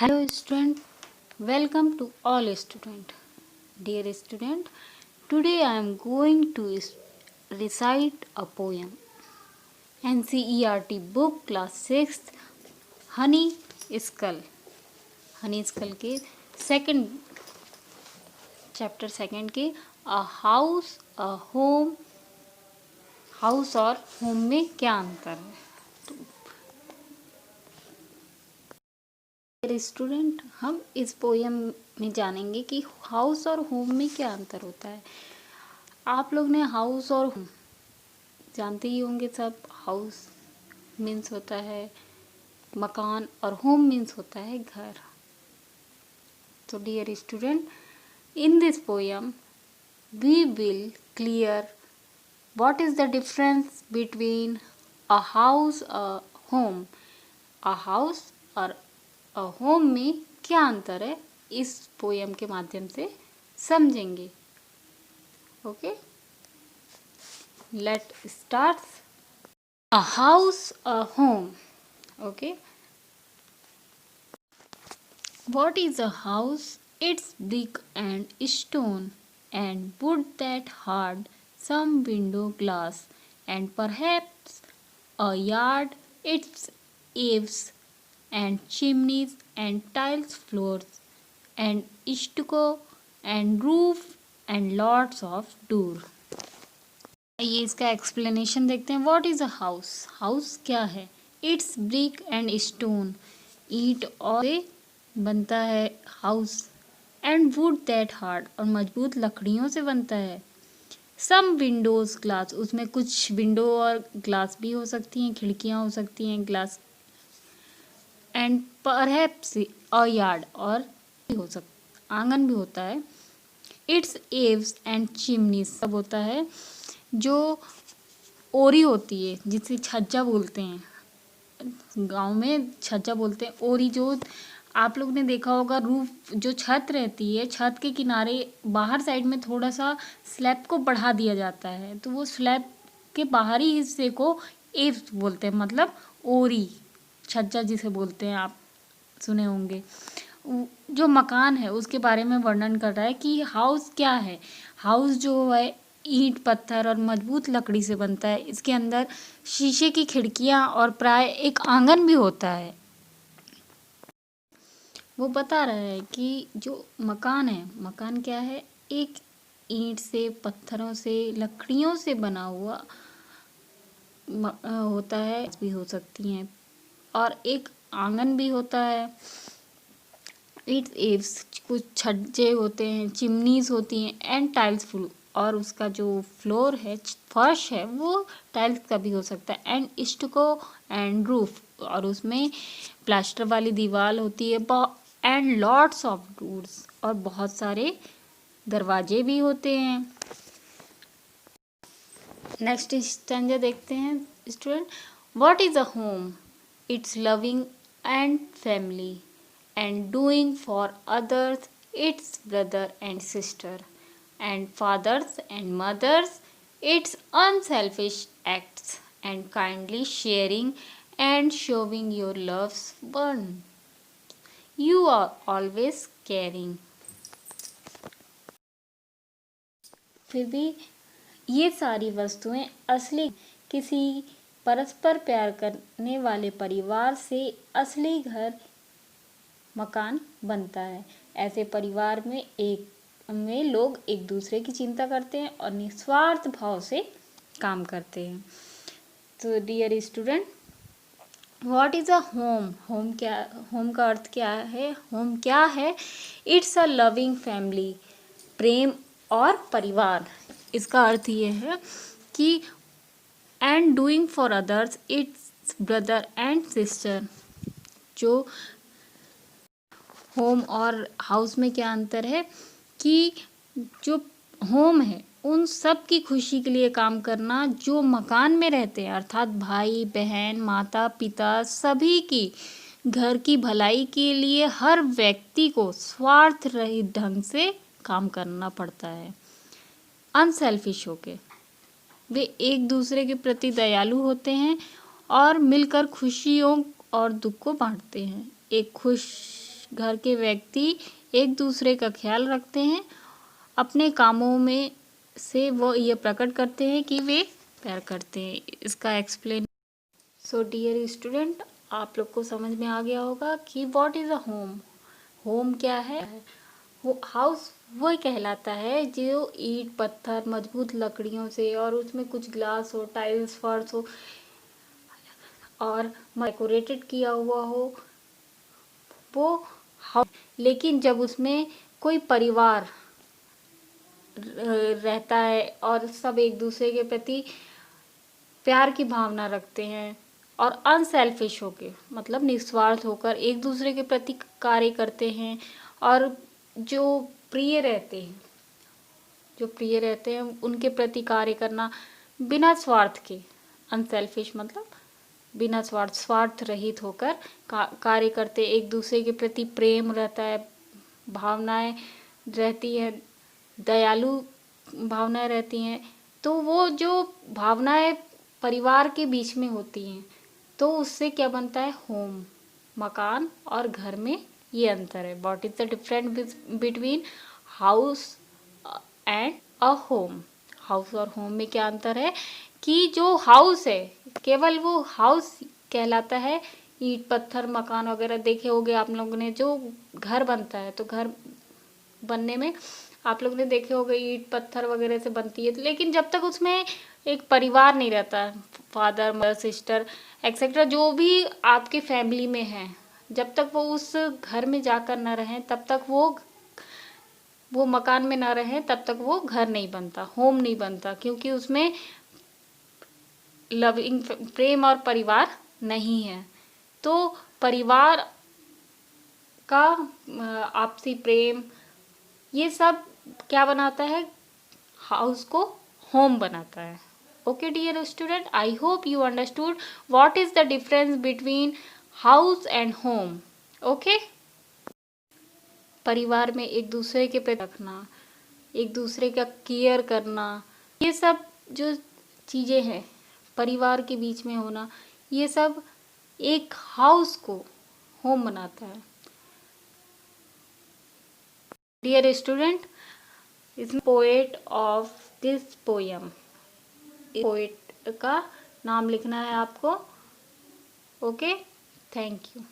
Hello student, welcome to all student. Dear student, today I am going to recite a poem. NCERT book class 6th Honey Skull. Honeysuckle के second chapter second के a house a home, house और home में क्या अंतर है। Student, हम इस poem में जानेंगे कि हाउस और होम में क्या अंतर होता है। आप लोग ने हाउस और होम जानते ही होंगे सब। हाउस मीन्स होता है मकान और होम मीन्स होता है घर। तो dear student, in this poem we will clear what is the difference between a house a home। a house और a home में क्या अंतर है, इस पोएम के माध्यम से समझेंगे। Okay, let start. a house a home। Okay, what is a house? It's brick and stone and wood that hard, some window glass, and perhaps a yard. Its eaves and chimneys and tiles floors and stucco and roof and lots of door। ये इसका explanation देखते हैं। What is a house? House क्या है? It's brick and stone, ईंट और से बनता है house. And would that hard, और मजबूत लकड़ियों से बनता है। सम विंडोज ग्लास, उसमें कुछ विंडो और ग्लास भी हो सकती हैं, खिड़कियां हो सकती हैं glass. And perhaps a yard, और भी हो सकता आंगन भी होता है। इट्स एव्स एंड चिमनीज, सब होता है जो ओरी होती है, जिसे छज्जा बोलते हैं। गांव में छज्जा बोलते हैं। ओरी जो आप लोग ने देखा होगा, रूफ जो छत रहती है, छत के किनारे बाहर साइड में थोड़ा सा स्लैब को बढ़ा दिया जाता है, तो वो स्लैब के बाहरी हिस्से को एव्स बोलते हैं, मतलब ओरी, छज्जा जिसे बोलते हैं, आप सुने होंगे। जो मकान है उसके बारे में वर्णन कर रहा है कि हाउस क्या है। हाउस जो है ईंट पत्थर और मजबूत लकड़ी से बनता है। इसके अंदर शीशे की खिड़कियां और प्राय एक आंगन भी होता है। वो बता रहा है कि जो मकान है, मकान क्या है? एक ईंट से, पत्थरों से, लकड़ियों से बना हुआ होता है, भी हो सकती हैं, और एक आंगन भी होता है। इट्स एव्स, कुछ छज्जे होते हैं, चिमनीज होती हैं, एंड टाइल्स फ्लोर, और उसका जो फ्लोर है, फर्श है, वो टाइल्स का भी हो सकता है। एंड स्टुको एंड रूफ, और उसमें प्लास्टर वाली दीवार होती है। एंड लॉट्स ऑफ डोर्स, और बहुत सारे दरवाजे भी होते हैं। नेक्स्ट स्टैंजा देखते हैं student. What is a home? It's loving and family and doing for others, its brother and sister, and fathers and mothers, its unselfish acts, and kindly sharing and showing your love's burn. You are always caring। फिर भी ये सारी वस्तुएं असली किसी परस्पर प्यार करने वाले परिवार से असली घर मकान बनता है। ऐसे परिवार में लोग एक दूसरे की चिंता करते हैं और निस्वार्थ भाव से काम करते हैं। तो dear student, what is a home? Home क्या? होम का अर्थ क्या है? होम क्या है? इट्स अ लविंग फैमिली, प्रेम और परिवार। इसका अर्थ ये है कि and doing for others, it's brother and sister. जो होम और हाउस में क्या अंतर है कि जो होम है उन सब की खुशी के लिए काम करना, जो मकान में रहते हैं, अर्थात भाई बहन, माता पिता, सभी की घर की भलाई के लिए हर व्यक्ति को स्वार्थ रहित ढंग से काम करना पड़ता है। अनसेल्फिश होके वे एक दूसरे के प्रति दयालु होते हैं और मिलकर खुशियों और दुख को बांटते हैं। एक खुश घर के व्यक्ति एक दूसरे का ख्याल रखते हैं। अपने कामों में से वो ये प्रकट करते हैं कि वे प्यार करते हैं। इसका एक्सप्लेन। सो डियर स्टूडेंट, आप लोग को समझ में आ गया होगा कि what is a home. Home क्या है? वो हाउस वही कहलाता है जो ईंट पत्थर मजबूत लकड़ियों से और उसमें कुछ ग्लास हो, टाइल्स, फर्श हो और डेकोरेटेड किया हुआ हो, वो हाउस। लेकिन जब उसमें कोई परिवार रहता है और सब एक दूसरे के प्रति प्यार की भावना रखते हैं और अनसेल्फिश होके, मतलब निस्वार्थ होकर एक दूसरे के प्रति कार्य करते हैं और जो प्रिय रहते हैं उनके प्रति कार्य करना बिना स्वार्थ के। अनसेल्फिश मतलब बिना स्वार्थ रहित होकर कार्य करते, एक दूसरे के प्रति प्रेम रहता है, भावनाएं रहती है, दयालु भावनाएं रहती हैं। तो वो जो भावनाएं परिवार के बीच में होती हैं तो उससे क्या बनता है? होम। मकान और घर में ये अंतर है। What is the difference between house and a home? House और होम में क्या अंतर है कि जो हाउस है केवल वो हाउस कहलाता है। ईंट पत्थर मकान वगैरह देखे होंगे आप लोगों ने। जो घर बनता है तो घर बनने में आप लोग ने देखे होंगे ईंट पत्थर वगैरह से बनती है, लेकिन जब तक उसमें एक परिवार नहीं रहता, फादर मदर सिस्टर एक्सेट्रा जो भी आपके फैमिली में है, जब तक वो उस घर में जाकर न रहें तब तक वो मकान में ना रहें तब तक वो घर नहीं बनता, होम नहीं बनता, क्योंकि उसमें लविंग प्रेम और परिवार नहीं है। तो परिवार का आपसी प्रेम ये सब क्या बनाता है? हाउस को होम बनाता है। Okay dear student, I hope you understood what is the difference between house and home. Okay, परिवार में एक दूसरे के प्रति रखना, एक दूसरे का केयर करना, ये सब जो चीज़ें हैं परिवार के बीच में होना, ये सब एक हाउस को होम बनाता है। डियर स्टूडेंट, इस poet of this poem, poet का नाम लिखना है आपको। Okay, thank you.